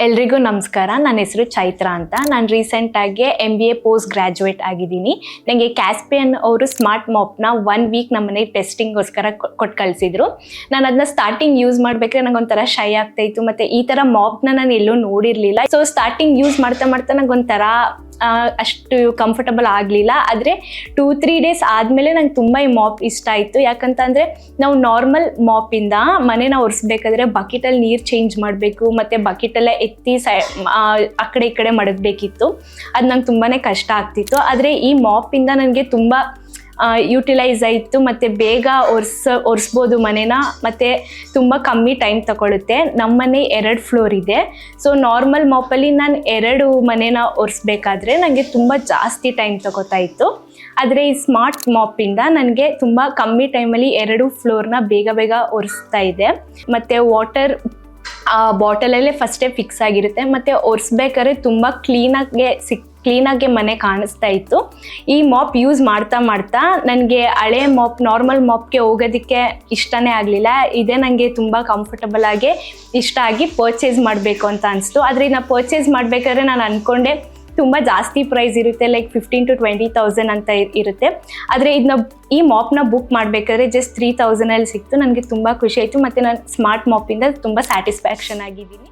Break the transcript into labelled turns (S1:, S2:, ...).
S1: ಎಲ್ರಿಗೂ ನಮಸ್ಕಾರ. ನನ್ನ ಹೆಸರು ಚೈತ್ರ ಅಂತ. ನಾನು ರೀಸೆಂಟಾಗಿ MBA ಪೋಸ್ಟ್ ಗ್ರ್ಯಾಜುಯೇಟ್ ಆಗಿದ್ದೀನಿ. ನನಗೆ ಕ್ಯಾಸ್ಪಿಯನ್ ಅವರು ಸ್ಮಾರ್ಟ್ ಮಾಪ್ನ 1 ವೀಕ್ ನಮ್ಮ ಮನೆಗೆ ಟೆಸ್ಟಿಂಗ್ಗೋಸ್ಕರ ಕೊಟ್ಟು ಕಳಿಸಿದ್ರು. ನಾನು ಅದನ್ನ ಸ್ಟಾರ್ಟಿಂಗ್ ಯೂಸ್ ಮಾಡಬೇಕಾದ್ರೆ ನಂಗೆ ಒಂಥರ ಶೈ ಆಗ್ತಾಯಿತ್ತು, ಮತ್ತು ಈ ಥರ ಮಾಪ್ನ ನಾನು ಎಲ್ಲೂ ನೋಡಿರಲಿಲ್ಲ. ಸೊ ಸ್ಟಾರ್ಟಿಂಗ್ ಯೂಸ್ ಮಾಡ್ತಾ ನಂಗೆ ಒಂಥರ ಅಷ್ಟು ಕಂಫರ್ಟಬಲ್ ಆಗಲಿಲ್ಲ. ಆದರೆ 2-3 ಡೇಸ್ ಆದಮೇಲೆ ನಂಗೆ ತುಂಬ ಈ ಮಾಪ್ ಇಷ್ಟ ಆಯಿತು. ಯಾಕಂತಂದರೆ ನಾವು ನಾರ್ಮಲ್ ಮಾಪಿಂದ ಮನೆನ ಒರೆಸ್ಬೇಕಾದ್ರೆ ಬಕೆಟಲ್ಲಿ ನೀರು ಚೇಂಜ್ ಮಾಡಬೇಕು, ಮತ್ತು ಬಕೆಟಲ್ಲೇ ಎತ್ತಿ ಆ ಕಡೆ ಈ ಕಡೆ ಮಡಗಬೇಕಿತ್ತು. ಅದು ನಂಗೆ ತುಂಬಾ ಕಷ್ಟ ಆಗ್ತಿತ್ತು. ಆದರೆ ಈ ಮಾಪಿಂದ ನನಗೆ ತುಂಬ ಯುಟಿಲೈಸ್ ಆಯಿತು, ಮತ್ತು ಬೇಗ ಒರೆಸ್ಬೋದು ಮನೇನ, ಮತ್ತು ತುಂಬ ಕಮ್ಮಿ ಟೈಮ್ ತಗೊಳುತ್ತೆ. ನಮ್ಮ ಮನೆ 2 ಫ್ಲೋರ್ ಇದೆ. ಸೊ ನಾರ್ಮಲ್ ಮಾಪಲ್ಲಿ ನಾನು 2 ಮನೇನ ಒರೆಸ್ಬೇಕಾದ್ರೆ ನನಗೆ ತುಂಬ ಜಾಸ್ತಿ ಟೈಮ್ ತಗೋತಾ ಇತ್ತು. ಆದರೆ ಈ ಸ್ಮಾರ್ಟ್ ಮಾಪಿಂದ ನನಗೆ ತುಂಬ ಕಮ್ಮಿ ಟೈಮಲ್ಲಿ 2 ಫ್ಲೋರ್ನ ಬೇಗ ಒರೆಸ್ತಾ ಇದೆ. ಮತ್ತು ವಾಟರ್ ಬಾಟಲಲ್ಲೇ ಫಸ್ಟೇ ಫಿಕ್ಸ್ ಆಗಿರುತ್ತೆ, ಮತ್ತು ಒರೆಸ್ಬೇಕಾದ್ರೆ ತುಂಬ ಕ್ಲೀನಾಗೆ ಮನೆ ಕಾಣಿಸ್ತಾ ಇತ್ತು. ಈ ಮಾಪ್ ಯೂಸ್ ಮಾಡ್ತಾ ನನಗೆ ಹಳೆ ಮಾಪ್ ನಾರ್ಮಲ್ ಮಾಪ್ಗೆ ಹೋಗೋದಕ್ಕೆ ಇಷ್ಟನೇ ಆಗಲಿಲ್ಲ. ಇದೇ ನನಗೆ ತುಂಬ ಕಂಫರ್ಟಬಲ್ ಆಗಿ ಇಷ್ಟ ಆಗಿ ಪರ್ಚೇಸ್ ಮಾಡಬೇಕು ಅಂತ ಅನಿಸ್ತು. ಆದರೆ ಇದನ್ನ ಪರ್ಚೇಸ್ ಮಾಡಬೇಕಾದ್ರೆ ನಾನು ಅಂದ್ಕೊಂಡೆ ತುಂಬ ಜಾಸ್ತಿ ಪ್ರೈಸ್ ಇರುತ್ತೆ, ಲೈಕ್ 15,000 to 20,000 ಅಂತ ಇರುತ್ತೆ. ಆದರೆ ಈ ಮಾಪ್ನ ಬುಕ್ ಮಾಡಬೇಕಾದ್ರೆ ಜಸ್ಟ್ 3,000 ಸಿಕ್ತು. ನನಗೆ ತುಂಬ ಖುಷಿ ಆಯಿತು, ಮತ್ತು ನಾನು ಸ್ಮಾರ್ಟ್ ಮಾಪಿಂದ ತುಂಬ ಸ್ಯಾಟಿಸ್ಫ್ಯಾಕ್ಷನ್ ಆಗಿದ್ದೀನಿ.